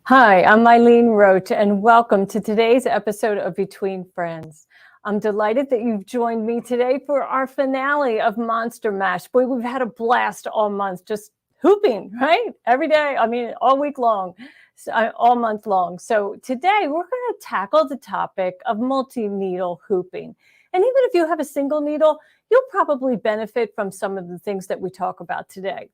Hi, I'm Eileen Roche, and welcome to today's episode of Between Friends. I'm delighted that you've joined me today for our finale of Monster Mash. Boy, we've had a blast all month, just hooping, right? Every day, all week long, all month long. So today we're going to tackle the topic of multi-needle hooping. And even if you have a single needle, you'll probably benefit from some of the things that we talk about today.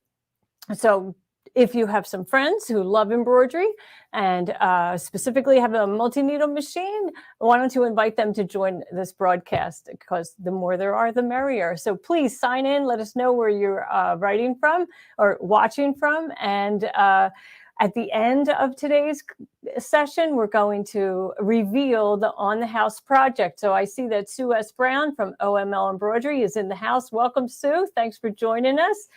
So if you have some friends who love embroidery and specifically have a multi-needle machine, why don't you invite them to join this broadcast? Because the more there are, the merrier. So please sign in. Let us know where you're writing from or watching from. And at the end of today's session, we're going to reveal the On the House project. So I see that Sue S. Brown from OML Embroidery is in the house. Welcome, Sue. Thanks for joining us.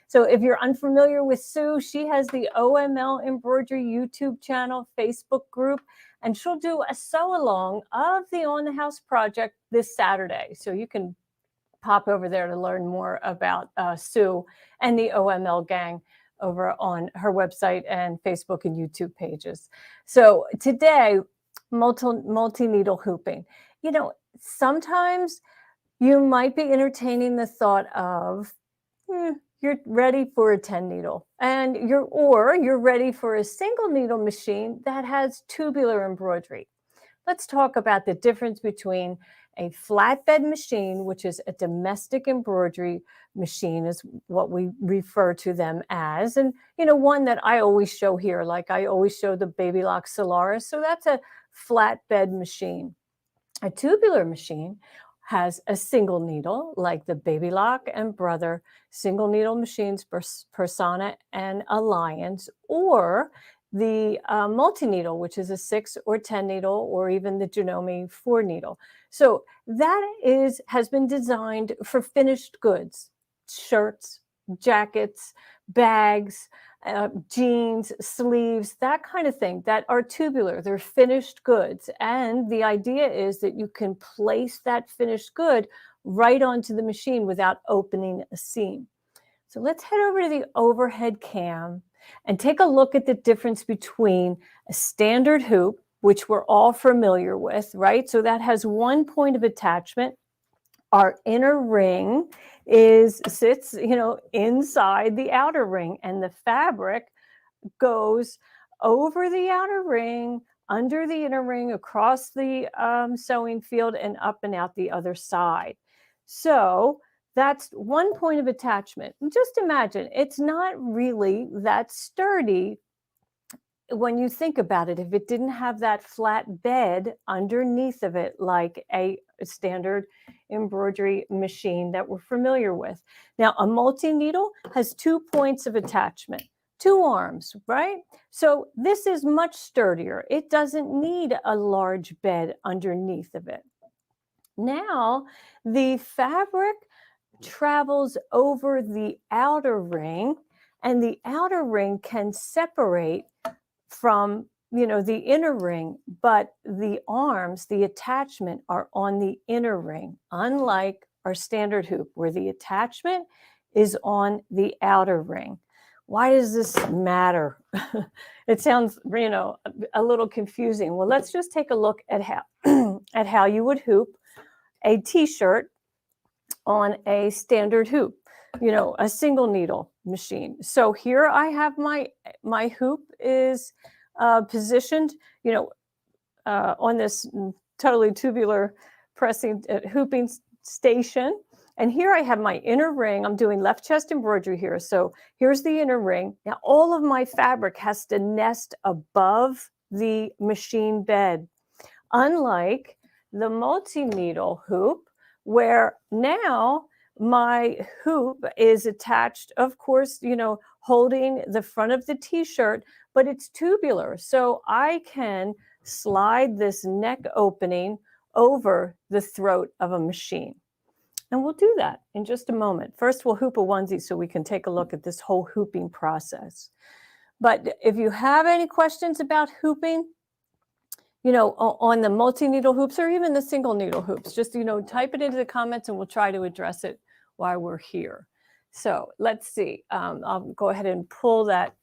So if you're unfamiliar with Sue, she has the OML Embroidery YouTube channel, Facebook group, and she'll do a sew-along of the On the House project this Saturday. So you can pop over there to learn more about Sue and the OML gang over on her website and Facebook and YouTube pages. So today, multi-needle hooping. You know, sometimes you might be entertaining the thought of, you're ready for a 10 needle and you're ready for a single needle machine that has tubular embroidery. Let's talk about the difference between a flatbed machine, which is a domestic embroidery machine is what we refer to them as. And, one that I always show here, like I always show the Baby Lock Solaris. So that's a flatbed machine. A tubular machine has a single needle, like the Baby Lock and Brother single needle machines, Persona and Alliance, or the multi-needle, which is a 6 or 10 needle, or even the Janome 4 needle. So that has been designed for finished goods, shirts, jackets, bags, jeans, sleeves, that kind of thing that are tubular. They're finished goods. And the idea is that you can place that finished good right onto the machine without opening a seam. So let's head over to the overhead cam and take a look at the difference between a standard hoop, which we're all familiar with, right? So that has one point of attachment. Our inner ring sits, inside the outer ring, and the fabric goes over the outer ring, under the inner ring, across the sewing field, and up and out the other side. So that's one point of attachment. Just imagine, it's not really that sturdy when you think about it, if it didn't have that flat bed underneath of it, like a standard embroidery machine that we're familiar with. Now, a multi-needle has 2 points of attachment, 2 arms, right? So this is much sturdier. It doesn't need a large bed underneath of it. Now, the fabric travels over the outer ring, and the outer ring can separate from the inner ring, but the arms, the attachment, are on the inner ring, unlike our standard hoop where the attachment is on the outer ring. Why does this matter? It sounds a little confusing. Well, let's just take a look at how you would hoop a t-shirt on a standard hoop, a single needle machine. So here I have my hoop is positioned, on this totally tubular pressing hooping station. And here I have my inner ring. I'm doing left chest embroidery here. So here's the inner ring. Now all of my fabric has to nest above the machine bed, unlike the multi-needle hoop, where now my hoop is attached, of course, holding the front of the t-shirt, but it's tubular. So I can slide this neck opening over the throat of a machine. And we'll do that in just a moment. First, we'll hoop a onesie so we can take a look at this whole hooping process. But if you have any questions about hooping, on the multi-needle hoops or even the single needle hoops, just, type it into the comments and we'll try to address it while we're here. So let's see. I'll go ahead and pull that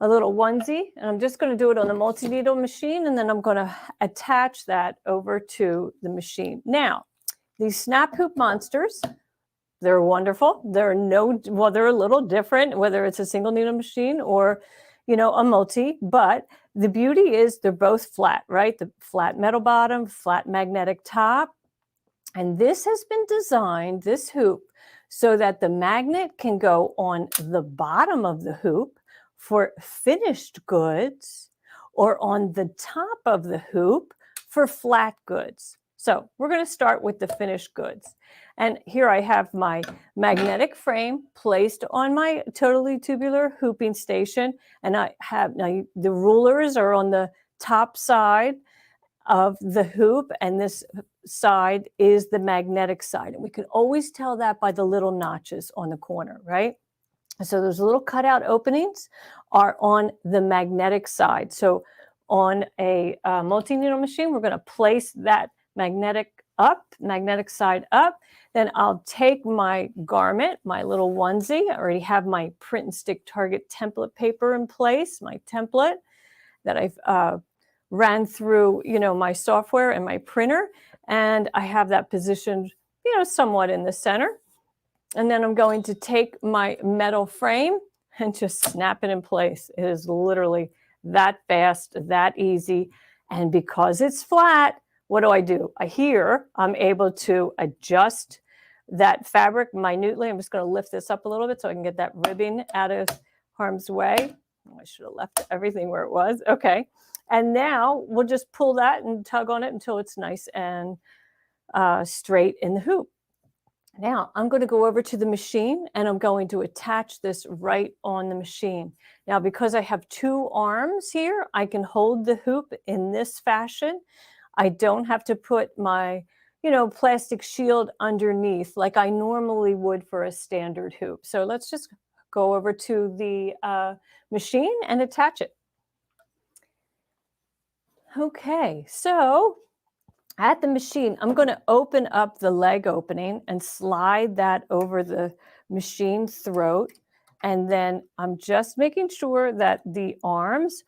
a little onesie, and I'm just going to do it on the multi-needle machine, and then I'm going to attach that over to the machine. Now, these snap hoop monsters, they're wonderful. They're a little different, whether it's a single needle machine or, a multi, but the beauty is they're both flat, right? The flat metal bottom, flat magnetic top. And this has been designed, this hoop, so that the magnet can go on the bottom of the hoop for finished goods or on the top of the hoop for flat goods. So we're going to start with the finished goods. And here I have my magnetic frame placed on my totally tubular hooping station. And I have now the rulers are on the top side of the hoop, and this side is the magnetic side. And we can always tell that by the little notches on the corner, right? So those little cutout openings are on the magnetic side. So on a multi-needle machine, we're going to place that magnetic side up. Then I'll take my garment, my little onesie. I already have my print and stick target template paper in place, my template that I've ran through, my software and my printer. And I have that positioned, somewhat in the center. And then I'm going to take my metal frame and just snap it in place. It is literally that fast, that easy. And because it's flat, what do? I'm able to adjust that fabric minutely. I'm just going to lift this up a little bit so I can get that ribbing out of harm's way. I should have left everything where it was. Okay. And now we'll just pull that and tug on it until it's nice and straight in the hoop. Now I'm going to go over to the machine and I'm going to attach this right on the machine. Now, because I have two arms here, I can hold the hoop in this fashion. I don't have to put my, plastic shield underneath like I normally would for a standard hoop. So let's just go over to the machine and attach it. Okay, so at the machine, I'm going to open up the leg opening and slide that over the machine throat. And then I'm just making sure that the arms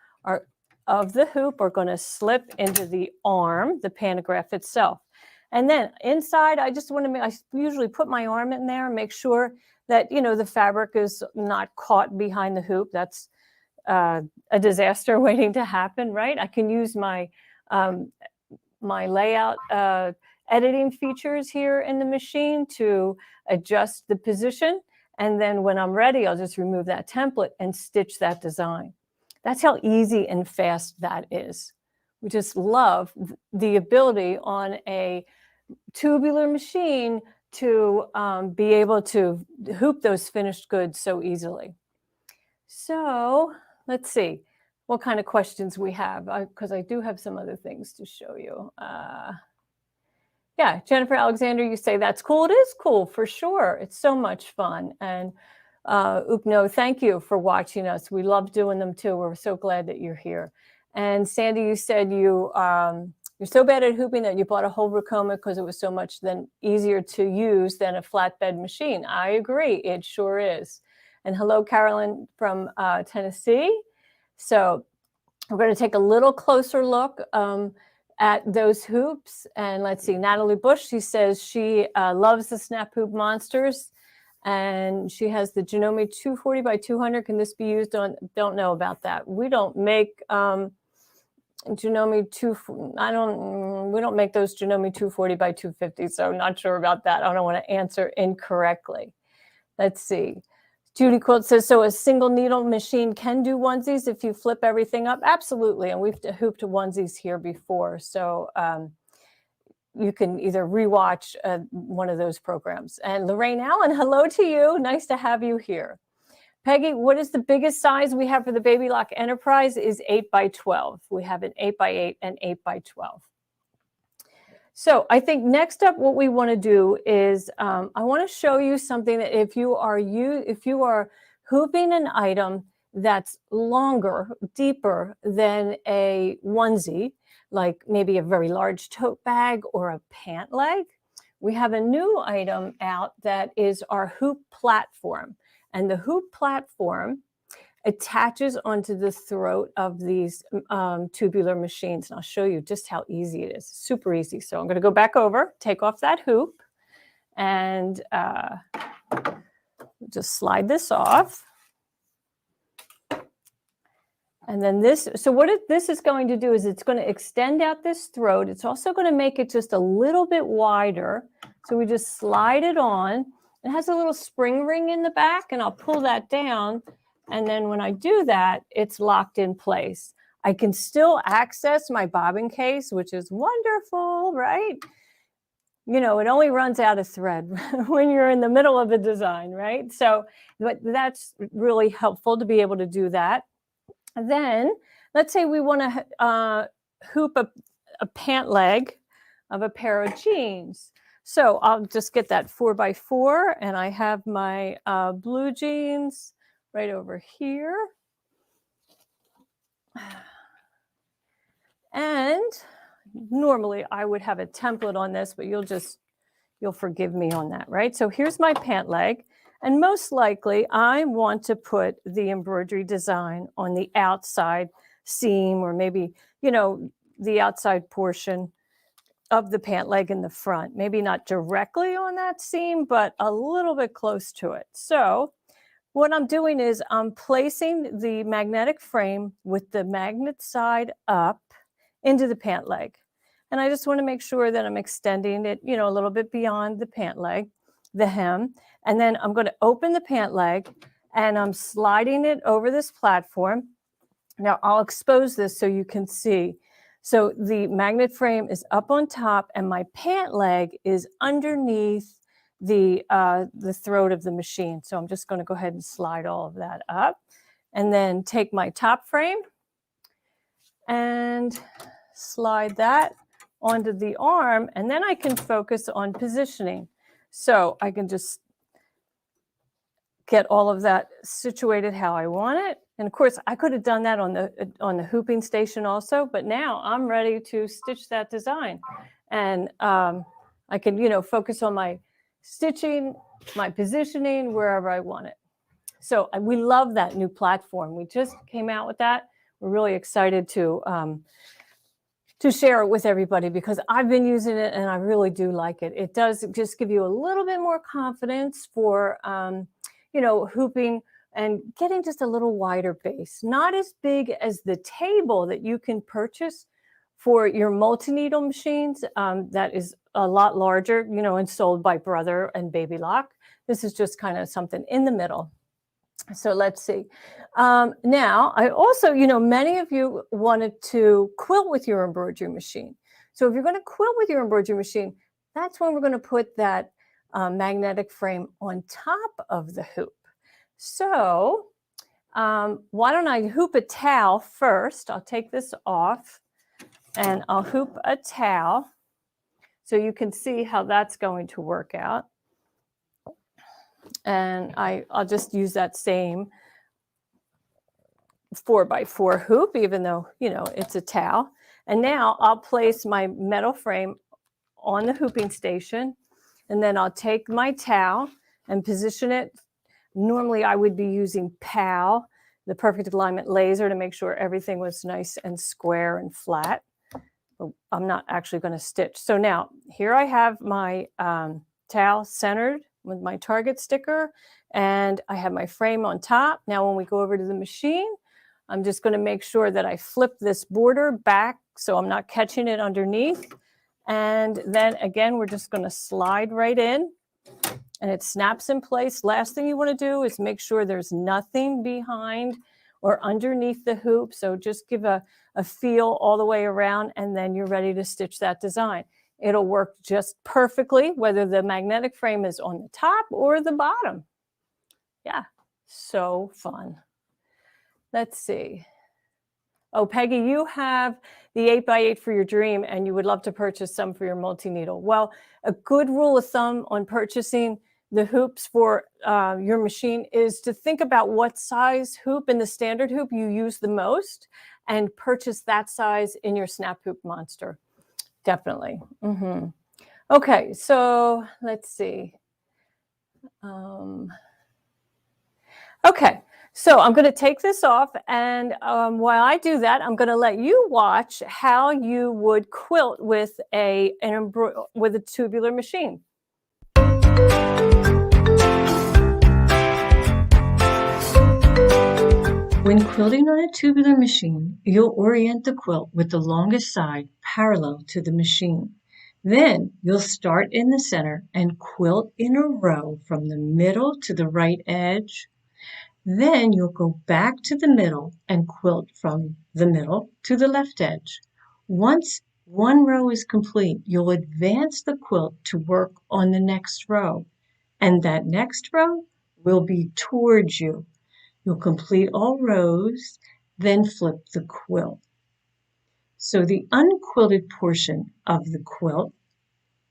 of the hoop are going to slip into the arm, the pantograph itself. And then inside, I usually put my arm in there and make sure that, the fabric is not caught behind the hoop. That's a disaster waiting to happen, right? I can use my my layout editing features here in the machine to adjust the position. And then when I'm ready, I'll just remove that template and stitch that design. That's how easy and fast that is. We just love the ability on a tubular machine to be able to hoop those finished goods so easily. So let's see what kind of questions we have, because I do have some other things to show you. Yeah, Jennifer Alexander, you say that's cool. It is cool for sure. It's so much fun. And Upno, thank you for watching us. We love doing them too. We're so glad that you're here. And Sandy, you said you're so bad at hooping that you bought a whole Racoma because it was so much easier to use than a flatbed machine. I agree. It sure is. And hello, Carolyn from Tennessee. So we're going to take a little closer look at those hoops. And let's see, Natalie Bush, she says she loves the snap hoop monsters. And she has the Janome 240 by 200. Can this be used on? Don't know about that. We don't make Janome we don't make those Janome 240 by 250. So not sure about that. I don't want to answer incorrectly. Let's see. Judy Quilt says, so a single needle machine can do onesies if you flip everything up? Absolutely. And we've hooped onesies here before. So you can either rewatch one of those programs. And Lorraine Allen, hello to you. Nice to have you here. Peggy, what is the biggest size we have for the Baby Lock Enterprise? Is 8 by 12. We have an 8 by 8 and 8 by 12. So I think next up, what we want to do is I want to show you something that if you are hooping an item that's longer, deeper than a onesie, like maybe a very large tote bag or a pant leg, we have a new item out that is our hoop platform. And the hoop platform attaches onto the throat of these tubular machines. And I'll show you just how easy it is. Super easy. So I'm going to go back over, take off that hoop, and just slide this off. And then this, so what this is going to do is it's going to extend out this throat. It's also going to make it just a little bit wider. So we just slide it on. It has a little spring ring in the back, and I'll pull that down. And then when I do that, it's locked in place. I can still access my bobbin case, which is wonderful, right? You know, it only runs out of thread when you're in the middle of a design, right? So that's really helpful to be able to do that. Then let's say we want to hoop a pant leg of a pair of jeans. So I'll just get that 4 by 4, and I have my blue jeans right over here. And normally I would have a template on this, but you'll forgive me on that, right? So here's my pant leg. And most likely I want to put the embroidery design on the outside seam, or maybe, you know, the outside portion of the pant leg in the front. Maybe not directly on that seam, but a little bit close to it. So what I'm doing is I'm placing the magnetic frame with the magnet side up into the pant leg. And I just want to make sure that I'm extending it, you know, a little bit beyond the pant leg, the hem. And then I'm going to open the pant leg, and I'm sliding it over this platform. Now I'll expose this so you can see. So the magnet frame is up on top, and my pant leg is underneath the throat of the machine. So I'm just going to go ahead and slide all of that up, and then take my top frame and slide that onto the arm, and then I can focus on positioning. So I can just get all of that situated how I want it. And of course, I could have done that on the hooping station also, but now I'm ready to stitch that design. And I can, you know, focus on my stitching, my positioning, wherever I want it. So we love that new platform. We just came out with that. We're really excited to share it with everybody, because I've been using it and I really do like it. It does just give you a little bit more confidence for, you know, hooping and getting just a little wider base. Not as big as the table that you can purchase for your MultiNeedle machines. That is a lot larger, you know, and sold by Brother and Baby Lock. This is just kind of something in the middle. So let's see. Now, I also, you know, many of you wanted to quilt with your embroidery machine. So if you're going to quilt with your embroidery machine, that's when we're going to put that magnetic frame on top of the hoop. So why don't I hoop a towel first? I'll take this off, and I'll hoop a towel so you can see how that's going to work out. And I'll just use that same 4 by 4 hoop, even though, you know, it's a towel. And now I'll place my metal frame on the hooping station, and then I'll take my towel and position it. Normally I would be using PAL, the Perfect Alignment Laser, to make sure everything was nice and square and flat. But I'm not actually going to stitch. So now here I have my towel centered with my target sticker, and I have my frame on top. Now when we go over to the machine, I'm just going to make sure that I flip this border back so I'm not catching it underneath. And then again, we're just going to slide right in, and it snaps in place. Last thing you want to do is make sure there's nothing behind or underneath the hoop. So just give a feel all the way around, and then you're ready to stitch that design. It'll work just perfectly, whether the magnetic frame is on the top or the bottom. Yeah, so fun. Let's see. Oh, Peggy, you have the 8x8 for your dream and you would love to purchase some for your multi-needle. Well, a good rule of thumb on purchasing the hoops for your machine is to think about what size hoop in the standard hoop you use the most and purchase that size in your snap hoop monster. Definitely. Okay, so let's see. Okay, so I'm going to take this off, and while I do that, I'm going to let you watch how you would quilt with a tubular machine. When quilting on a tubular machine, you'll orient the quilt with the longest side parallel to the machine. Then you'll start in the center and quilt in a row from the middle to the right edge. Then you'll go back to the middle and quilt from the middle to the left edge. Once one row is complete, you'll advance the quilt to work on the next row, and that next row will be towards you. You'll complete all rows, then flip the quilt. So the unquilted portion of the quilt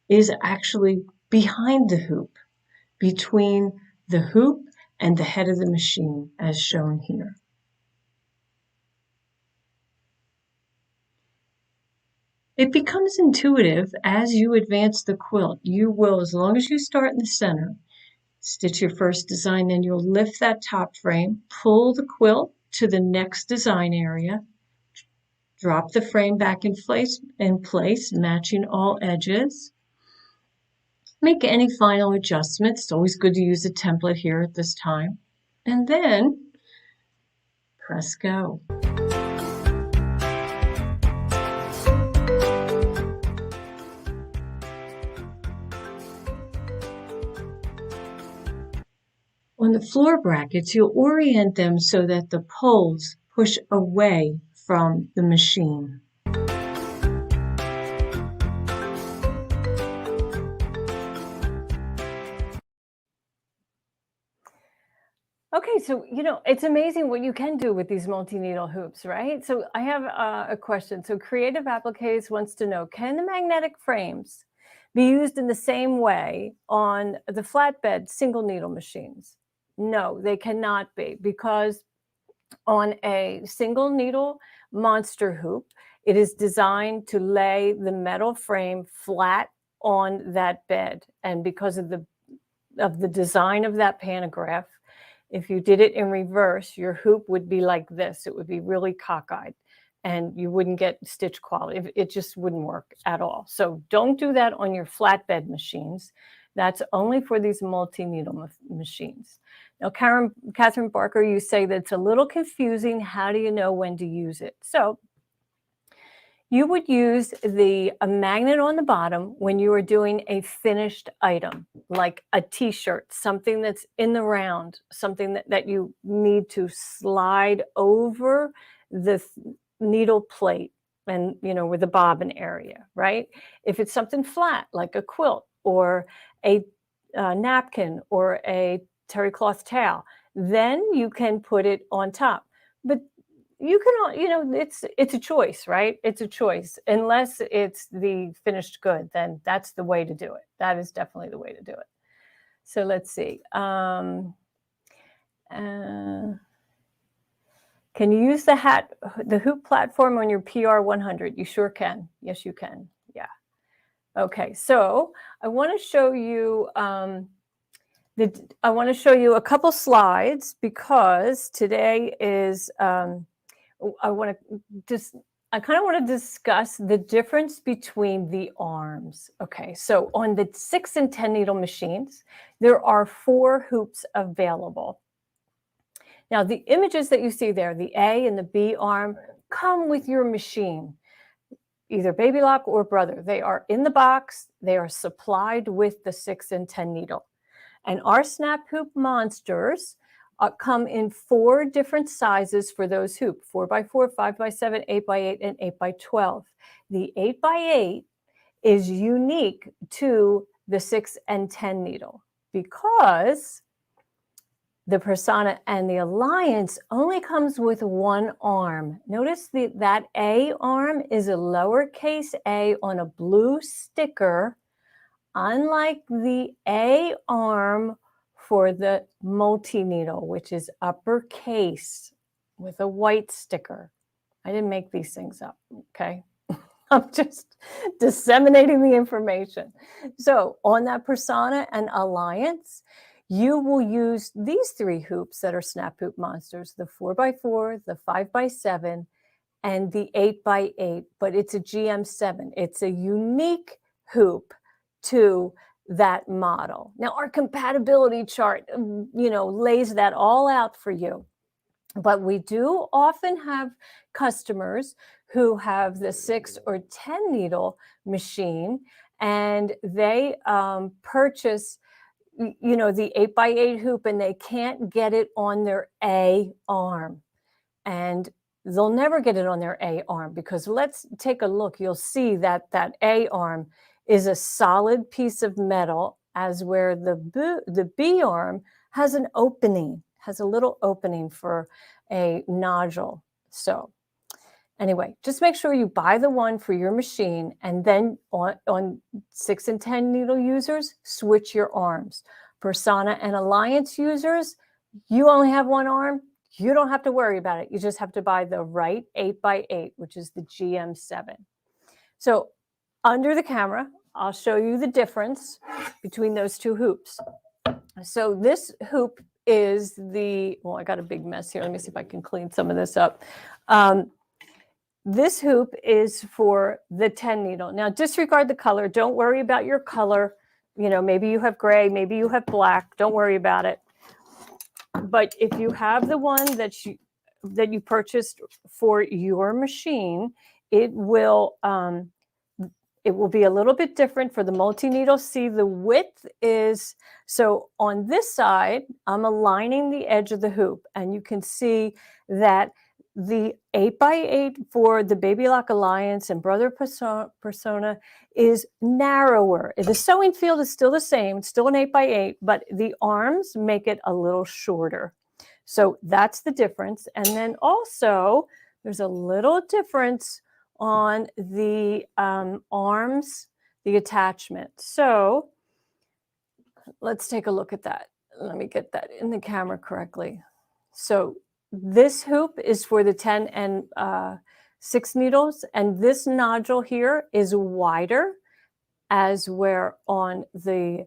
is actually behind the hoop, between the hoop and the head of the machine, as shown here. It becomes intuitive as you advance the quilt. You will, as long as you start in the center, stitch your first design, then you'll lift that top frame, pull the quilt to the next design area, drop the frame back in place, matching all edges. Make any final adjustments. It's always good to use a template here at this time. And then press go. On the floor brackets, you'll orient them so that the poles push away from the machine. Okay, so, it's amazing what you can do with these multi-needle hoops, right? So I have a question. So Creative Appliques wants to know, can the magnetic frames be used in the same way on the flatbed single needle machines? No, they cannot be, because on a single needle monster hoop, it is designed to lay the metal frame flat on that bed. And because of the design of that pantograph, if you did it in reverse, your hoop would be like this. It would be really cockeyed and you wouldn't get stitch quality. It just wouldn't work at all. So don't do that on your flatbed machines. That's only for these multi-needle machines. Now, Catherine Barker, you say that it's a little confusing. How do you know when to use it? So you would use a magnet on the bottom when you are doing a finished item, like a t-shirt, something that's in the round, something that you need to slide over the needle plate and, with the bobbin area, right? If it's something flat, like a quilt or a napkin or a terry cloth towel, then you can put it on top. But you can, it's a choice, right? It's a choice. Unless it's the finished good, then that's the way to do it. That is definitely the way to do it. So let's see. Can you use the hoop platform on your PR 100? You sure can. Yes, you can. Yeah. Okay. So I want to show you. I want to show you a couple slides because today is. I kind of want to discuss the difference between the arms. Okay, so on the 6 and 10 needle machines, there are 4 hoops available. Now, the images that you see there, the A and the B arm, come with your machine, either Baby Lock or Brother. They are in the box. They are supplied with the 6 and 10 needle. And our snap hoop monsters come in 4 different sizes for those hoops: 4x4, 5x7, 8x8, and 8x12. The 8x8 is unique to the 6 and 10 needle because the Persona and the Alliance only comes with one arm. Notice that A arm is a lowercase a on a blue sticker, unlike the A arm for the MultiNeedle, which is uppercase with a white sticker. I didn't make these things up, okay? I'm just disseminating the information. So on that Persona and Alliance, you will use these 3 hoops that are snap hoop monsters, the 4x4, the 5x7, and the 8x8, but it's a GM7. It's a unique hoop to that model. Now, our compatibility chart, lays that all out for you. But we do often have customers who have the 6 or 10 needle machine, and they purchase, the 8x8 hoop, and they can't get it on their A arm. And they'll never get it on their A arm because let's take a look. You'll see that that A arm is a solid piece of metal, as where the B arm has an opening, has a little opening for a nodule. So anyway, just make sure you buy the one for your machine, and then on 6 and 10 needle users, switch your arms. Persona and Alliance users, you only have one arm. You don't have to worry about it. You just have to buy the right 8x8, which is the GM7. So under the camera, I'll show you the difference between those 2 hoops. So this hoop is I got a big mess here. Let me see if I can clean some of this up. This hoop is for the 10 needle. Now disregard the color. Don't worry about your color. Maybe you have gray, maybe you have black. Don't worry about it. But if you have the one that you purchased for your machine, it will be a little bit different for the MultiNeedle. See, the width is, so on this side, I'm aligning the edge of the hoop, and you can see that the 8x8 for the Baby Lock Alliance and Brother Persona is narrower. The sewing field is still the same, it's still an 8x8, but the arms make it a little shorter. So that's the difference. And then also, there's a little difference on the arms, the attachment. So let's take a look at that. Let me get that in the camera correctly. So this hoop is for the 10 and 6 needles, and this nodule here is wider, as where on the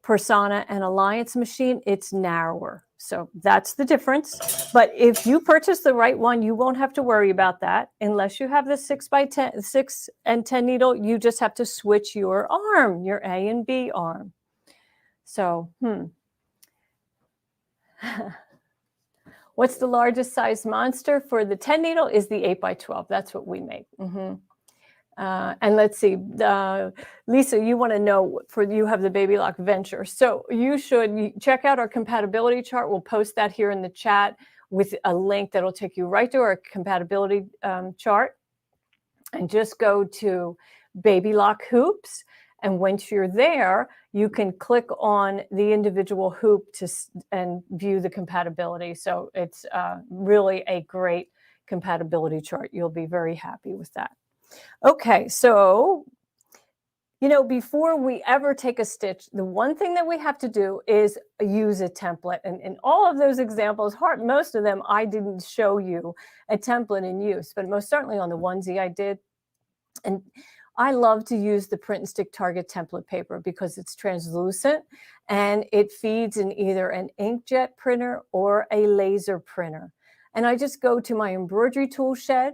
Persona and Alliance machine, it's narrower. So that's the difference. But if you purchase the right one, you won't have to worry about that. Unless you have the 6x10, 6 and 10 needle, you just have to switch your arm, your A and B arm. So, what's the largest size monster for the 10 needle is the 8x12. That's what we make. And let's see, Lisa, you want to know, you have the Baby Lock Venture. So you should check out our compatibility chart. We'll post that here in the chat with a link that'll take you right to our compatibility chart. And just go to Baby Lock Hoops. And once you're there, you can click on the individual hoop and view the compatibility. So it's really a great compatibility chart. You'll be very happy with that. Okay, so, before we ever take a stitch, the one thing that we have to do is use a template. And in all of those examples, most of them, I didn't show you a template in use, but most certainly on the onesie I did. And I love to use the print and stick Target template paper because it's translucent and it feeds in either an inkjet printer or a laser printer. And I just go to my embroidery tool shed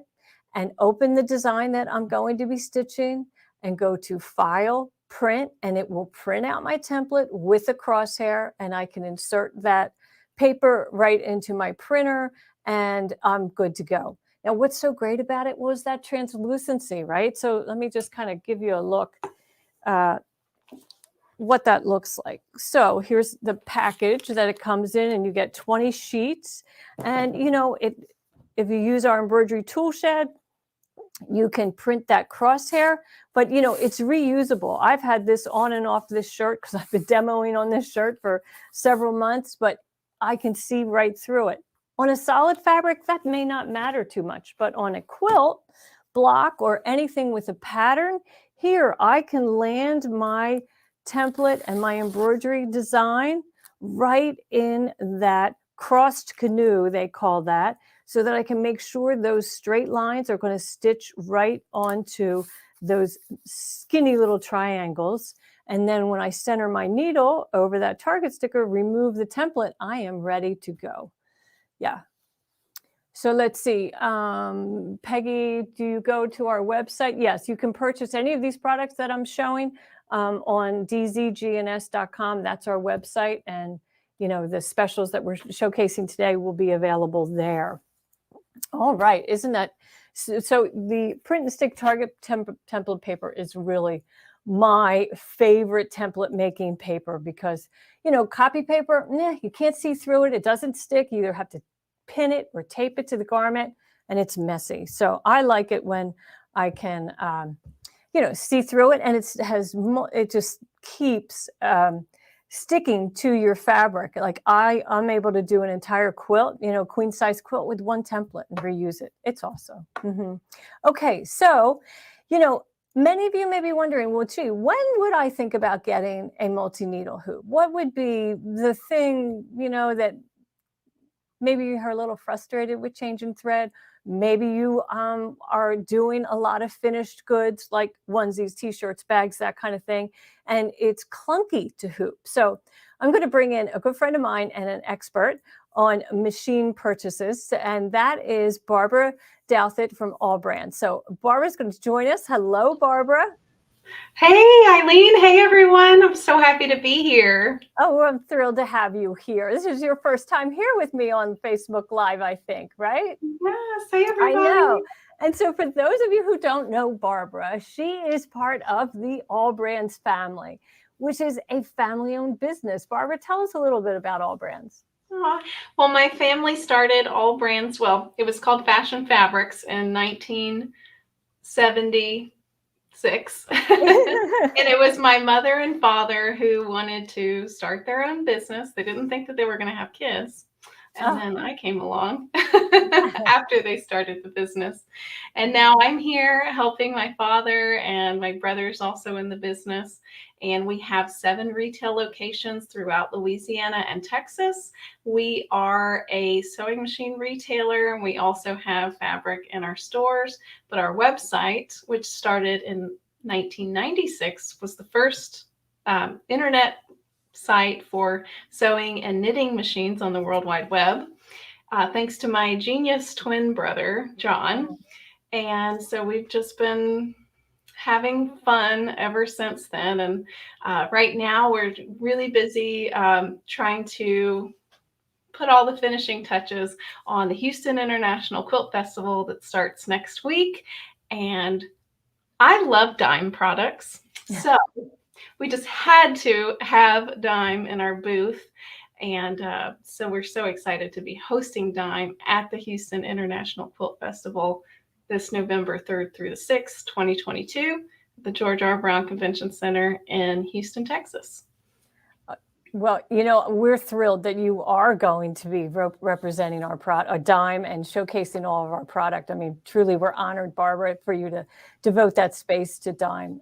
and open the design that I'm going to be stitching and go to File, Print, and it will print out my template with a crosshair, and I can insert that paper right into my printer and I'm good to go. Now, what's so great about it was that translucency, right? So let me just kind of give you a look what that looks like. So here's the package that it comes in, and you get 20 sheets. And, if you use our embroidery tool shed, You can print that crosshair, but it's reusable. I've had this on and off this shirt because I've been demoing on this shirt for several months, but I can see right through it. On a solid fabric, that may not matter too much, but on a quilt, block, or anything with a pattern, here I can land my template and my embroidery design right in that crossed canoe, they call that, so that I can make sure those straight lines are going to stitch right onto those skinny little triangles. And then when I center my needle over that target sticker, remove the template, I am ready to go. Yeah. So let's see. Peggy, do you go to our website? Yes, you can purchase any of these products that I'm showing on dzgns.com. That's our website. And, the specials that we're showcasing today will be available there. All right. Isn't that so? The print and stick target template paper is really my favorite template making paper because, copy paper, you can't see through it. It doesn't stick. You either have to pin it or tape it to the garment, and it's messy. So I like it when I can, see through it, and it just keeps sticking to your fabric. Like I'm able to do an entire quilt, queen size quilt with one template and reuse it. It's awesome. Okay, so, many of you may be wondering, well, gee, when would I think about getting a multi-needle hoop? What would be the thing, that maybe you're a little frustrated with changing thread? Maybe you are doing a lot of finished goods like onesies, t-shirts, bags, that kind of thing, and it's clunky to hoop. So I'm going to bring in a good friend of mine and an expert on machine purchases, and that is Barbara Douthat from AllBrands. So Barbara's going to join us. Hello, Barbara. Hey, Eileen. Hey, everyone. I'm so happy to be here. Oh, I'm thrilled to have you here. This is your first time here with me on Facebook Live, I think, right? Yes. Hey, everybody. I know. And so for those of you who don't know Barbara, she is part of the AllBrands family, which is a family-owned business. Barbara, tell us a little bit about AllBrands. Well, my family started AllBrands. Well, it was called Fashion Fabrics in 1976. And it was my mother and father who wanted to start their own business. They didn't think that they were going to have kids. And then I came along after they started the business. And now I'm here helping my father, and my brother's also in the business. And we have 7 retail locations throughout Louisiana and Texas. We are a sewing machine retailer, and we also have fabric in our stores. But our website, which started in 1996, was the first internet site for sewing and knitting machines on the World Wide Web, thanks to my genius twin brother, John. And so we've just been having fun ever since then. And right now we're really busy trying to put all the finishing touches on the Houston International Quilt Festival that starts next week. And I love dime products. So we just had to have dime in our booth. And so we're so excited to be hosting dime at the Houston International Quilt Festival this November 3rd through the 6th, 2022, at the George R. Brown Convention Center in Houston, Texas. Well, we're thrilled that you are going to be representing our dime and showcasing all of our product. I mean, truly, we're honored, Barbara, for you to devote that space to dime.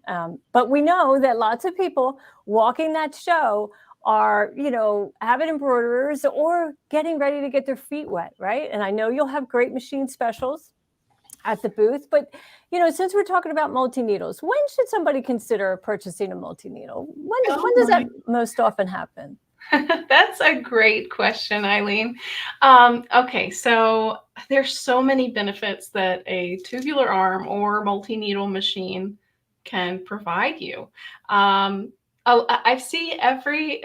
But we know that lots of people walking that show are, avid embroiderers or getting ready to get their feet wet, right? And I know you'll have great machine specials at the booth, but since we're talking about multi-needles, when should somebody consider purchasing a multi-needle? When does that most often happen? That's a great question, Eileen. Okay, so there's so many benefits that a tubular arm or multi-needle machine can provide you. I see every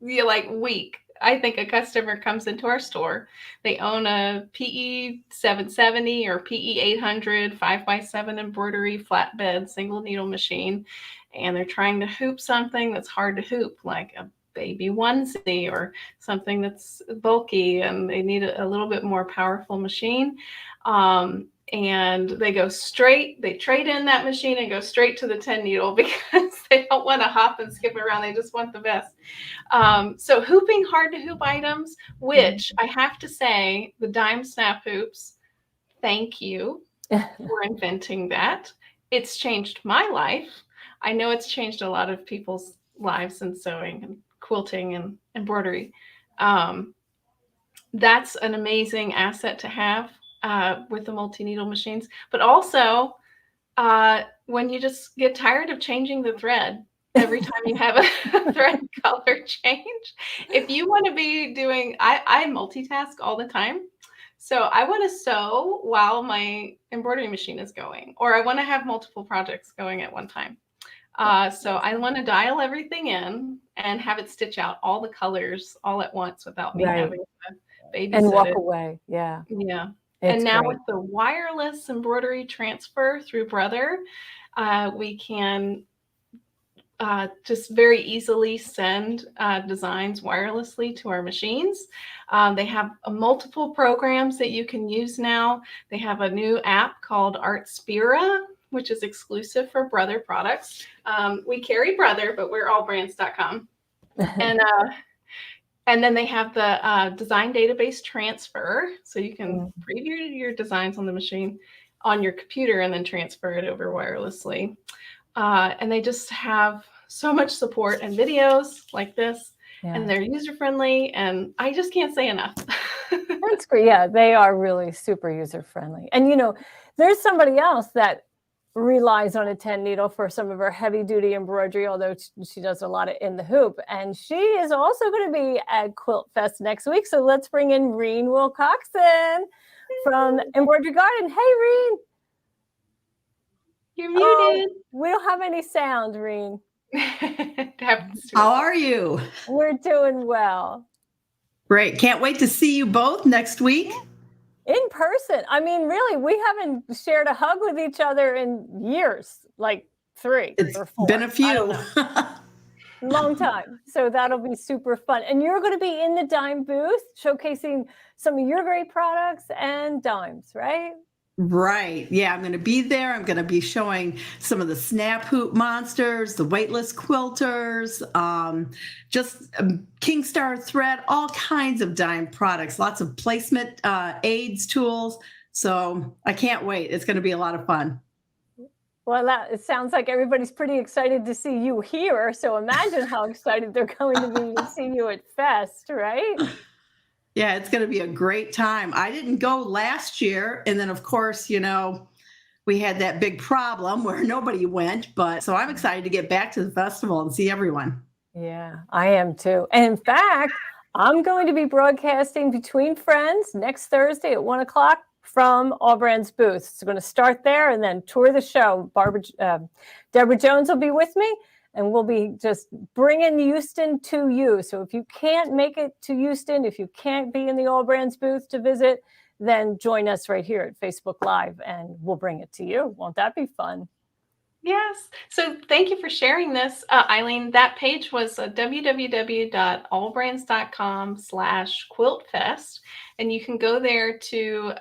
week, I think a customer comes into our store. They own a PE 770 or PE 800 5x7 embroidery flatbed single needle machine, and they're trying to hoop something that's hard to hoop, like a baby onesie or something that's bulky, and they need a little bit more powerful machine. and they trade in that machine and go straight to the 10 needle because they don't want to hop and skip around. They just want the best. So hooping hard to hoop items, which I have to say, the dime snap hoops, thank you for inventing that. It's changed my life. I know it's changed a lot of people's lives in sewing and quilting and embroidery. That's an amazing asset to have with the multi-needle machines. But also, when you just get tired of changing the thread every time you have a thread color change, if you want to be doing, I multitask all the time. So I want to sew while my embroidery machine is going, or I want to have multiple projects going at one time. So I want to dial everything in and have it stitch out all the colors all at once without me having to babysit and walk it. away. Yeah. Yeah. It's and now great. with the wireless embroidery transfer through Brother, we can just very easily send designs wirelessly to our machines. They have multiple programs that you can use now. They have a new app called Artspira, which is exclusive for Brother products. We carry Brother, but we're allbrands.com. And then they have the design database transfer. So you can preview your designs on the machine on your computer and then transfer it over wirelessly. And they just have so much support and videos like this, and they're user-friendly, and I just can't say enough. That's great. Yeah, they are really super user-friendly. And, you know, there's somebody else that relies on a 10 needle for some of her heavy-duty embroidery, although she does a lot of in the hoop. And she is also going to be at Quilt Fest next week. So let's bring in Reen Wilcoxson from Embroidery Garden. Hey, Reen. You're muted. We don't have any sound, Reen. How are you? We're doing well. Great. Can't wait to see you both next week. In person. I mean, really, we haven't shared a hug with each other in years, like 3 or 4. Been a few. Long time. So that'll be super fun. And you're going to be in the dime booth showcasing some of your great products and dimes, right? Right. Yeah, I'm going to be there. I'm going to be showing some of the snap hoop monsters, the weightless quilters, just King Star thread, all kinds of dime products, lots of placement aids, tools. So I can't wait. It's going to be a lot of fun. Well, it sounds like everybody's pretty excited to see you here. So imagine how excited they're going to be to see you at Fest, right? Yeah, it's going to be a great time. I didn't go last year. And then, of course, you know, we had that big problem where nobody went. But so I'm excited to get back to the festival and see everyone. Yeah, I am too. And in fact, I'm going to be broadcasting Between Friends next Thursday at 1 o'clock from AllBrands booth. It's going to start there and then tour the show. Deborah Jones will be with me. And we'll be just bringing Houston to you. So if you can't make it to Houston, if you can't be in the AllBrands booth to visit, then join us right here at Facebook Live and we'll bring it to you. Won't that be fun? Yes. So thank you for sharing this, Eileen. That page was www.allbrands.com/quiltfest. And you can go there to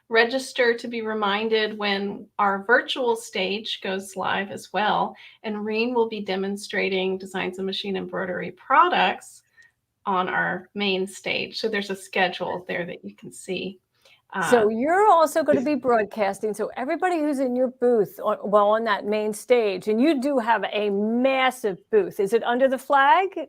register to be reminded when our virtual stage goes live as well. And Reen will be demonstrating designs and machine embroidery products on our main stage. So there's a schedule there that you can see. So you're also going to be broadcasting. So everybody who's in your booth, on that main stage, and you do have a massive booth. Is it under the flag?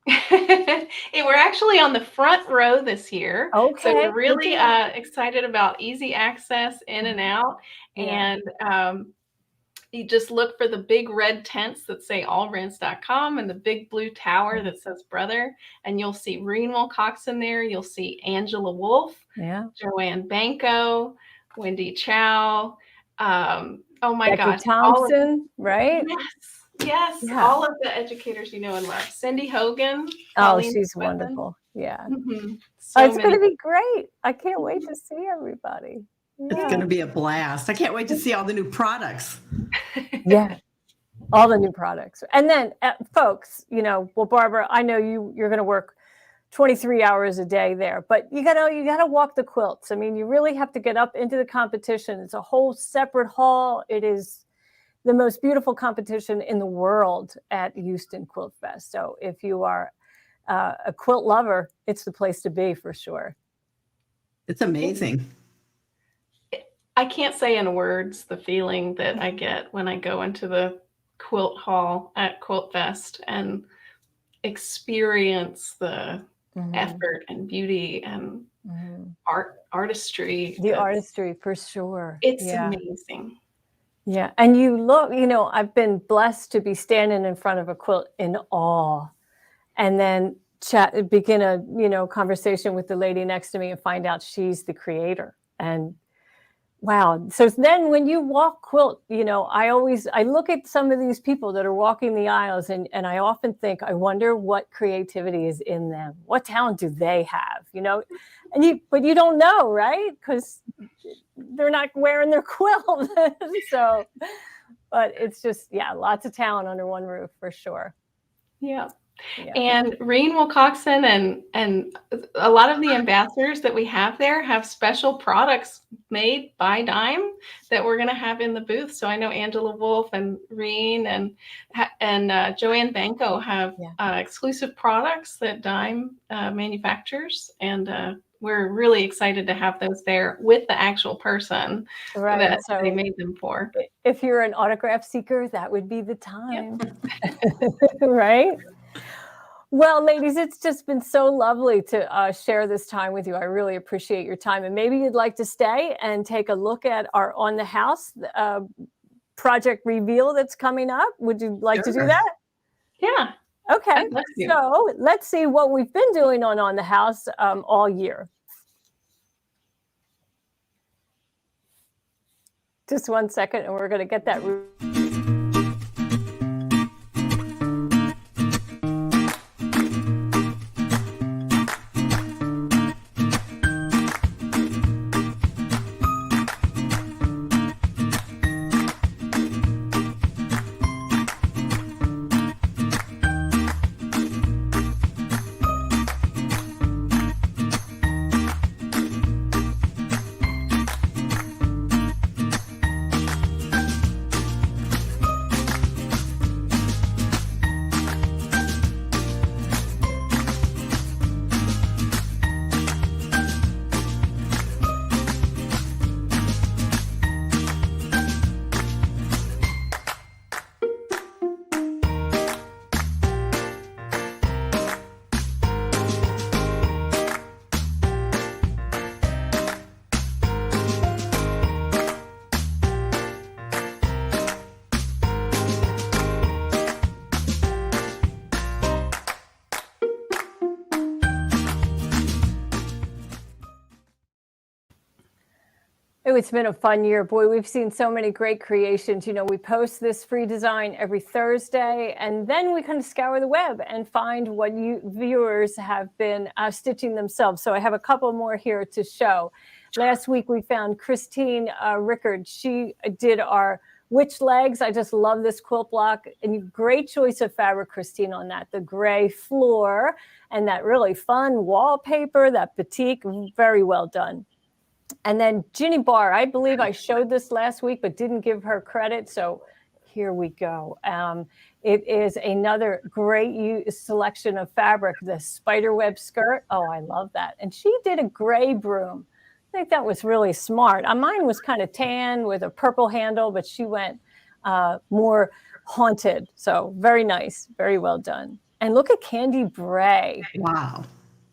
We're actually on the front row this year. Okay. So we're really excited about easy access in and out. Yeah. And you just look for the big red tents that say allbrands.com and the big blue tower that says Brother. And you'll see Reen Wilcoxson there. You'll see Angela Wolf, Joanne Banco, Wendy Chow. Oh my Becky gosh. Thompson, right? Yes. All of the educators you know and love. Cindy Hogan. Oh, she's wonderful. Yeah. Mm-hmm. It's going to be great. I can't wait to see everybody. It's going to be a blast. I can't wait to see all the new products. Yeah, all the new products. And then, folks, you know, well, Barbara, I know you're going to work 23 hours a day there, but you gotta walk the quilts. I mean, you really have to get up into the competition. It's a whole separate hall. It is the most beautiful competition in the world at Houston Quilt Fest. So if you are a quilt lover, it's the place to be for sure. It's amazing. I can't say in words the feeling that I get when I go into the quilt hall at Quilt Fest and experience the effort and beauty and artistry. The artistry for sure. It's amazing. Yeah. And you look, I've been blessed to be standing in front of a quilt in awe, and then begin a conversation with the lady next to me and find out she's the creator. And wow. So then when you walk quilt, I look at some of these people that are walking the aisles, and I often think, I wonder what creativity is in them. What talent do they have? But you don't know, right? Because they're not wearing their quilt. So, but it's just, lots of talent under one roof for sure. Yeah. And Reen, Wilcoxson, and a lot of the ambassadors that we have there have special products made by Dime that we're going to have in the booth. So I know Angela Wolf and Reen and Joanne Banco have exclusive products that Dime manufactures, and we're really excited to have those there with the actual person that they made them for. If you're an autograph seeker, that would be the time. Right? Well, ladies, it's just been so lovely to share this time with you. I really appreciate your time. And maybe you'd like to stay and take a look at our On the House project reveal that's coming up. Would you like to do that? Yeah. Okay. So let's see what we've been doing on the House all year. Just 1 second, and we're going to get that. It's been a fun year. Boy, we've seen so many great creations. We post this free design every Thursday, and then we kind of scour the web and find what you viewers have been stitching themselves. So I have a couple more here to show. Last week, we found Christine Rickard. She did our witch legs. I just love this quilt block. And great choice of fabric, Christine, on that. The gray floor and that really fun wallpaper, that batik, very well done. And then Ginny Barr, I believe I showed this last week, but didn't give her credit. So here we go. It is another great selection of fabric, the spiderweb skirt. Oh, I love that. And she did a gray broom. I think that was really smart. Mine was kind of tan with a purple handle, but she went more haunted. So very nice. Very well done. And look at Candy Bray. Wow.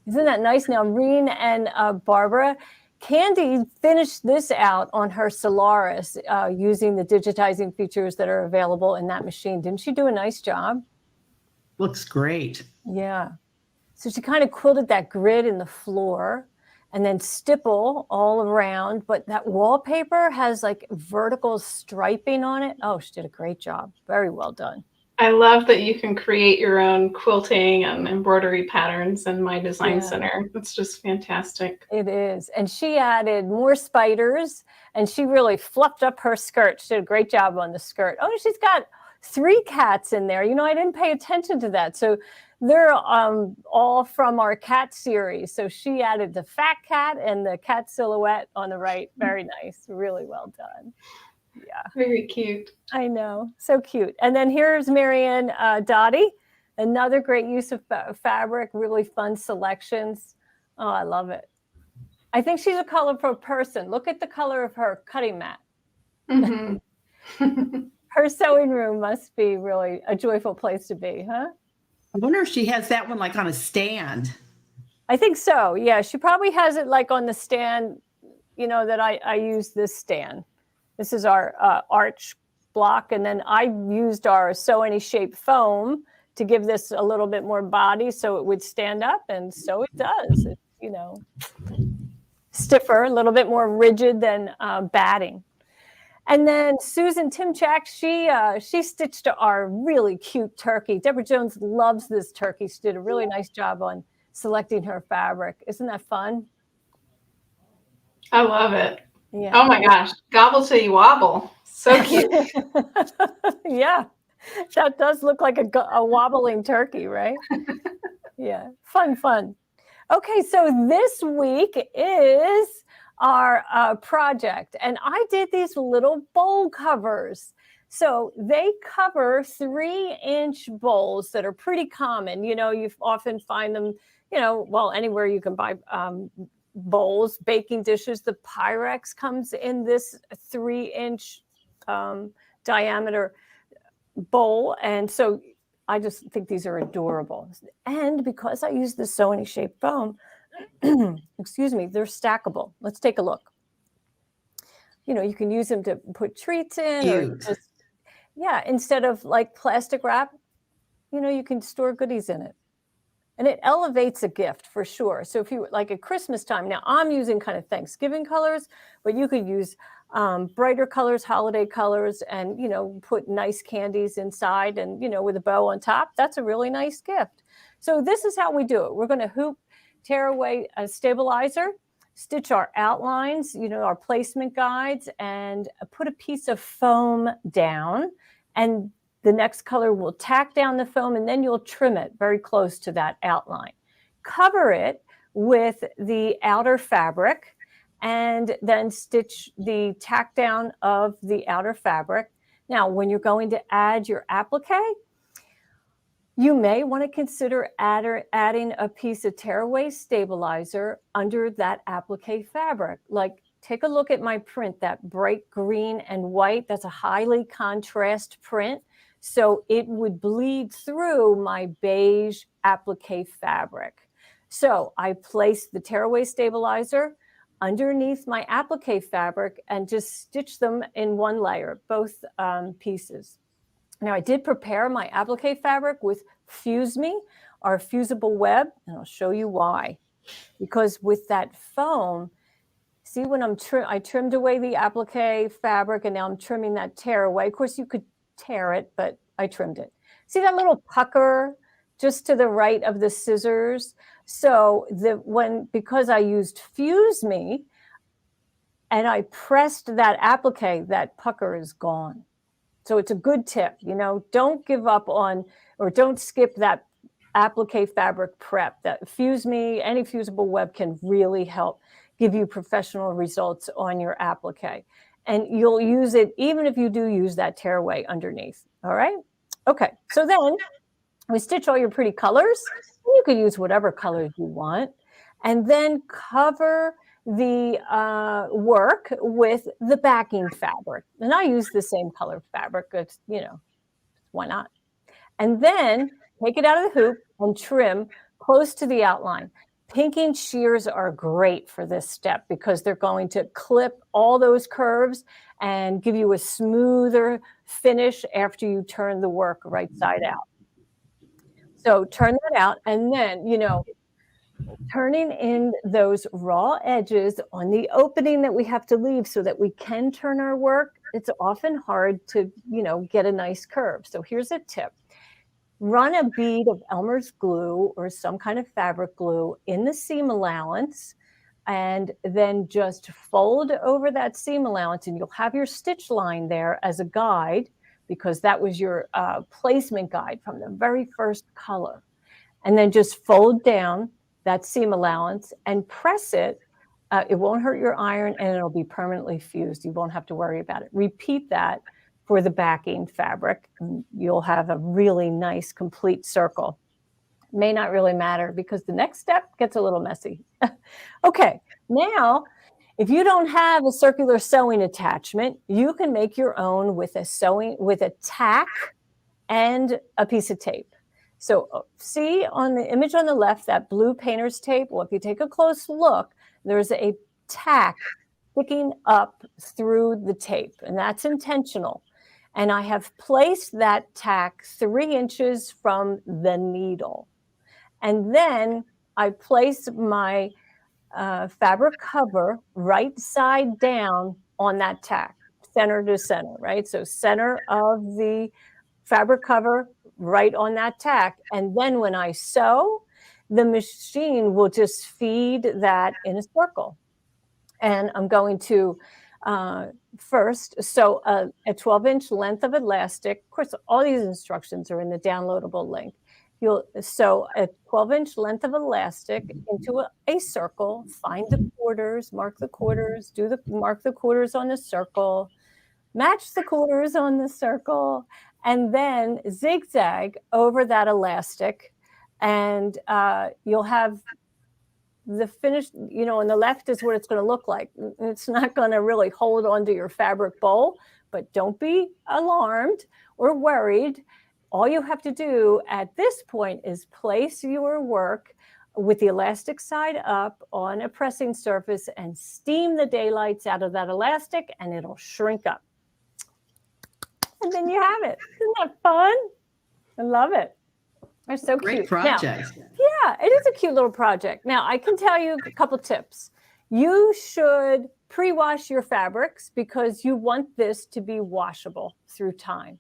Isn't that nice? Now, Reen and Barbara, Candy finished this out on her Solaris using the digitizing features that are available in that machine. Didn't she do a nice job? Looks great. Yeah. So she kind of quilted that grid in the floor and then stipple all around. But that wallpaper has like vertical striping on it. Oh, she did a great job. Very well done. I love that you can create your own quilting and embroidery patterns in My Design Center. It's just fantastic. It is. And she added more spiders, and she really fluffed up her skirt. She did a great job on the skirt. Oh, she's got 3 cats in there. I didn't pay attention to that. So They're all from our cat series. So she added the fat cat and the cat silhouette on the right. Very nice. Really well done. Yeah. Very cute. I know. So cute. And then here's Marianne Dottie. Another great use of fabric. Really fun selections. Oh, I love it. I think she's a colorful person. Look at the color of her cutting mat. Mm-hmm. Her sewing room must be really a joyful place to be, huh? I wonder if she has that one like on a stand. I think so. Yeah, she probably has it like on the stand, you know, that I use this stand. This is our arch block. And then I used our Sew Any Shape foam to give this a little bit more body so it would stand up. And so it does. It's, you know, stiffer, a little bit more rigid than batting. And then Susan Timchak, she stitched our really cute turkey. Deborah Jones loves this turkey. She did a really nice job on selecting her fabric. Isn't that fun? I love it. Yeah. Oh my gosh. Gobble till you wobble. So cute. Yeah. That does look like a wobbling turkey, right? Yeah. Fun. Okay, so this week is our project, and I did these little bowl covers. So they cover 3-inch bowls that are pretty common. You know, you often find them, you know, well, anywhere you can buy bowls, baking dishes. The Pyrex comes in this 3-inch diameter bowl. And so I just think these are adorable. And because I use the Sew Any Shape foam, excuse me, they're stackable. Let's take a look. You know, you can use them to put treats in. Cute. Or just, yeah, instead of like plastic wrap, you know, you can store goodies in it. And it elevates a gift for sure. So if you like at Christmas time, now I'm using kind of Thanksgiving colors, but you could use brighter colors, holiday colors, and, you know, put nice candies inside and, you know, with a bow on top. That's a really nice gift. So this is how we do it. We're going to hoop, tear away a stabilizer, stitch our outlines, you know, our placement guides, and put a piece of foam down. And the next color will tack down the foam, and then you'll trim it very close to that outline. Cover it with the outer fabric, and then stitch the tack down of the outer fabric. Now, when you're going to add your applique, you may want to consider adding a piece of tearaway stabilizer under that applique fabric. Like, take a look at my print, that bright green and white. That's a highly contrast print. So it would bleed through my beige applique fabric. So I placed the tearaway stabilizer underneath my applique fabric and just stitch them in one layer, both pieces. Now I did prepare my applique fabric with Fuse Me, our fusible web, and I'll show you why. Because with that foam, see when I trimmed away the applique fabric and now I'm trimming that tear away. Of course you could tear it, but I trimmed it. See that little pucker just to the right of the scissors? So because I used Fuse Me and I pressed that applique, that pucker is gone. So it's a good tip, you know, don't give up on, or don't skip that applique fabric prep. That Fuse Me, any fusible web can really help give you professional results on your applique. And you'll use it even if you do use that tearaway underneath. All right. Okay. So then we stitch all your pretty colors. You could use whatever colors you want. And then cover the work with the backing fabric. And I use the same color fabric. It's, you know, why not? And then take it out of the hoop and trim close to the outline. Pinking shears are great for this step because they're going to clip all those curves and give you a smoother finish after you turn the work right side out. So turn that out, and then, you know, turning in those raw edges on the opening that we have to leave so that we can turn our work. It's often hard to, you know, get a nice curve. So here's a tip. Run a bead of Elmer's glue or some kind of fabric glue in the seam allowance, and then just fold over that seam allowance, and you'll have your stitch line there as a guide because that was your placement guide from the very first color. and then just fold down that seam allowance and press it. It won't hurt your iron, and it'll be permanently fused. You won't have to worry about it. Repeat that for the backing fabric, and you'll have a really nice complete circle. May not really matter because the next step gets a little messy. Okay, now if you don't have a circular sewing attachment, you can make your own with a tack and a piece of tape. So see on the image on the left, that blue painter's tape? Well, if you take a close look, there's a tack sticking up through the tape, and that's intentional. And I have placed that tack 3 inches from the needle. And then I place my fabric cover right side down on that tack, center to center, right? So center of the fabric cover right on that tack. And then when I sew, the machine will just feed that in a circle. And I'm going to first sew a 12-inch length of elastic. Of course, all these instructions are in the downloadable link. You'll sew a 12-inch length of elastic into a circle, find the quarters, mark the quarters, mark the quarters on the circle, match the quarters on the circle, and then zigzag over that elastic. And you'll have the finished, on the left is what it's going to look like. It's not going to really hold onto your fabric bowl, but don't be alarmed or worried. All you have to do at this point is place your work with the elastic side up on a pressing surface and steam the daylights out of that elastic, and it'll shrink up. And then you have it. Isn't that fun? I love it. They're so Great cute. project. Now, yeah, it is a cute little project. Now, I can tell you a couple tips. You should pre-wash your fabrics because you want this to be washable through time.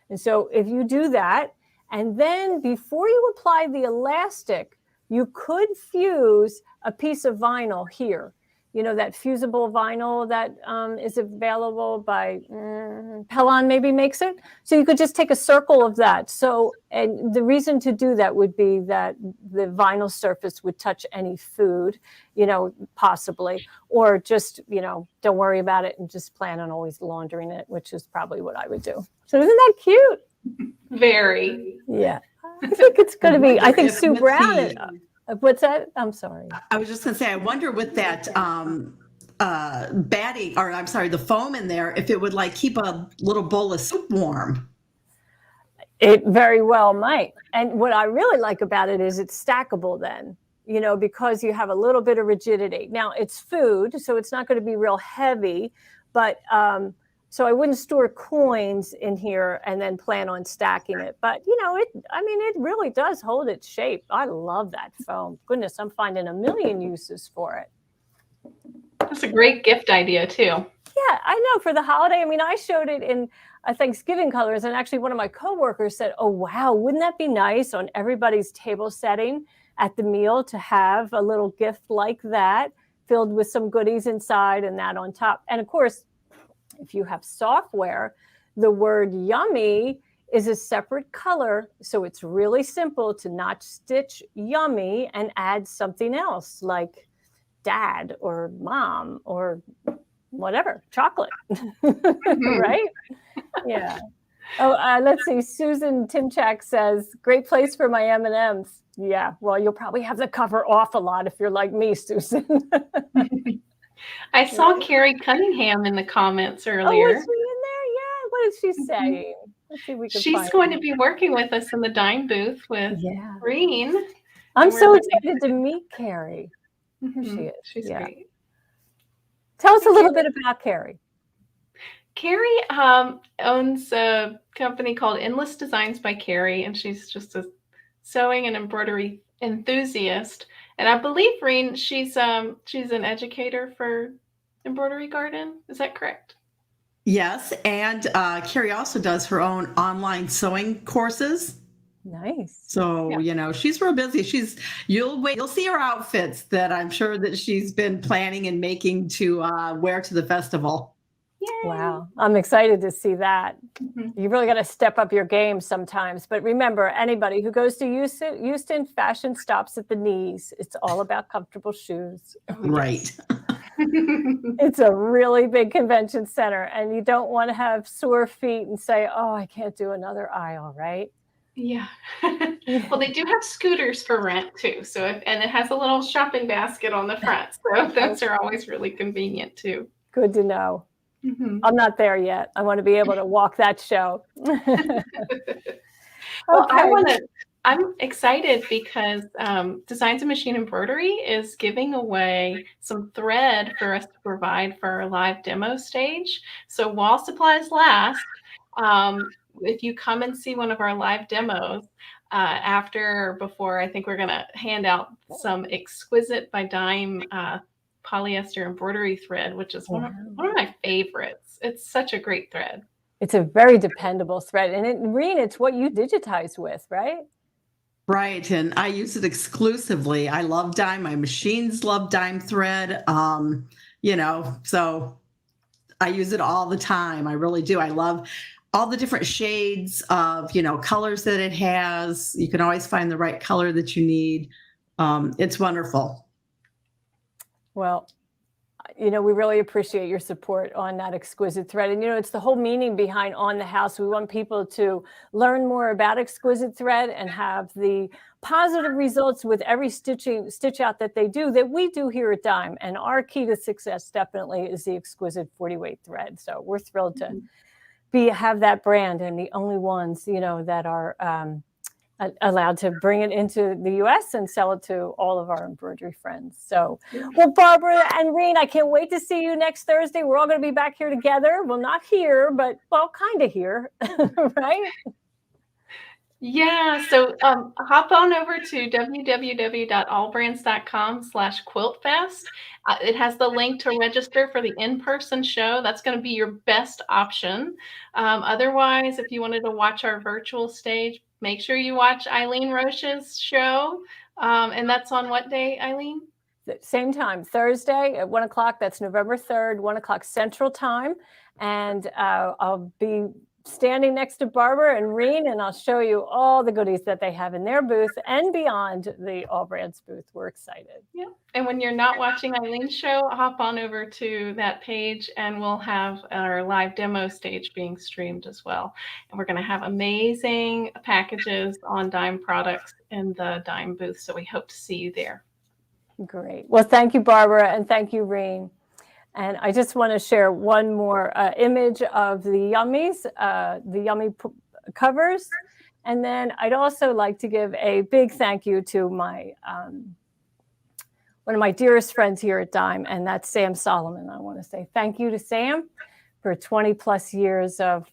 And so if you do that, and then before you apply the elastic, you could fuse a piece of vinyl here. That fusible vinyl that is available by Pellon maybe makes it. So you could just take a circle of that. So, and the reason to do that would be that the vinyl surface would touch any food, possibly, or just, don't worry about it and just plan on always laundering it, which is probably what I would do. So isn't that cute? Very. Yeah. I think it's going to be, I think Sue Brown. What's that? I'm sorry. I was just going to say, I wonder with that batting, or I'm sorry, the foam in there, if it would keep a little bowl of soup warm. It very well might. And what I really like about it is it's stackable then, because you have a little bit of rigidity. Now it's food, so it's not going to be real heavy, but so I wouldn't store coins in here and then plan on stacking it. But, it really does hold its shape. I love that foam. Goodness, I'm finding a million uses for it. That's a great gift idea, too. Yeah, I know. For the holiday, I showed it in Thanksgiving colors. And actually, one of my coworkers said, oh, wow, wouldn't that be nice on everybody's table setting at the meal to have a little gift like that filled with some goodies inside and that on top. And of course, if you have software, the word yummy is a separate color. So it's really simple to not stitch yummy and add something else like dad or mom or whatever, chocolate, right? Yeah. Oh, let's see. Susan Timchak says, great place for my M&Ms. Yeah, well, you'll probably have the cover off a lot if you're like me, Susan. I saw Carrie Cunningham in the comments earlier. Oh, was she in there? Yeah. What is she saying? Let's see if we can She's going to be working with us in the dine booth with Reen. I'm so excited to meet Carrie. Here she is. She's great. Tell us a little bit about Carrie. Carrie owns a company called Endless Designs by Carrie, and she's just a sewing and embroidery enthusiast. And I believe, Reen, she's an educator for Embroidery Garden. Is that correct? Yes, and Carrie also does her own online sewing courses. Nice. So, she's real busy. You'll see her outfits that I'm sure that she's been planning and making to wear to the festival. Yay! Wow. I'm excited to see that. Mhm. You really got to step up your game sometimes. But remember, anybody who goes to Houston, fashion stops at the knees. It's all about comfortable shoes. Oh, Right. It's a really big convention center, and you don't want to have sore feet and say, oh, I can't do another aisle, right? Yeah. Well, they do have scooters for rent too. So and it has a little shopping basket on the front. So those are always really convenient too. Good to know. Mhm. I'm not there yet. I want to be able to walk that show. Well, Okay. I'm excited because Designs and Machine Embroidery is giving away some thread for us to provide for our live demo stage. So while supplies last, if you come and see one of our live demos, after or before, I think we're going to hand out some Exquisite by Dime polyester embroidery thread, which is one of my favorites. It's such a great thread. It's a very dependable thread. And Reen, it's what you digitize with, right? Right. And I use it exclusively. I love dime. My machines love dime thread. So I use it all the time. I really do. I love all the different shades of, colors that it has. You can always find the right color that you need. It's wonderful. Well, we really appreciate your support on that exquisite thread. And, it's the whole meaning behind On the House. We want people to learn more about exquisite thread and have the positive results with every stitch out that they do, that we do here at Dime. And our key to success definitely is the exquisite 40-weight thread. So we're thrilled to have that brand, and the only ones, that are allowed to bring it into the U.S. and sell it to all of our embroidery friends. So, well, Barbara and Reen, I can't wait to see you next Thursday. We're all going to be back here together. Well, not here, but kind of here, right? Yeah, so hop on over to www.allbrands.com/quiltfest. It has the link to register for the in-person show. That's going to be your best option. Otherwise, if you wanted to watch our virtual stage, make sure you watch Eileen Roche's show. And that's on what day, Eileen? Same time, Thursday at 1 o'clock. That's November 3rd, 1 o'clock Central Time. And I'll be standing next to Barbara and Reen, and I'll show you all the goodies that they have in their booth and beyond the AllBrands booth. We're excited. Yeah. And when you're not watching Eileen's show, hop on over to that page, and we'll have our live demo stage being streamed as well. And we're going to have amazing packages on Dime products in the Dime booth. So we hope to see you there. Great. Well, thank you, Barbara, and thank you, Reen. And I just want to share one more image of the Yummies, the Yummy covers. And then I'd also like to give a big thank you to my one of my dearest friends here at Dime, and that's Sam Solomon. I want to say thank you to Sam for 20 plus years of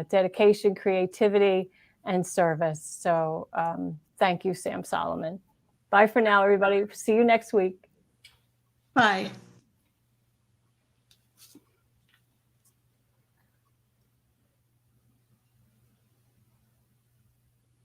dedication, creativity, and service. So thank you, Sam Solomon. Bye for now, everybody. See you next week. Bye.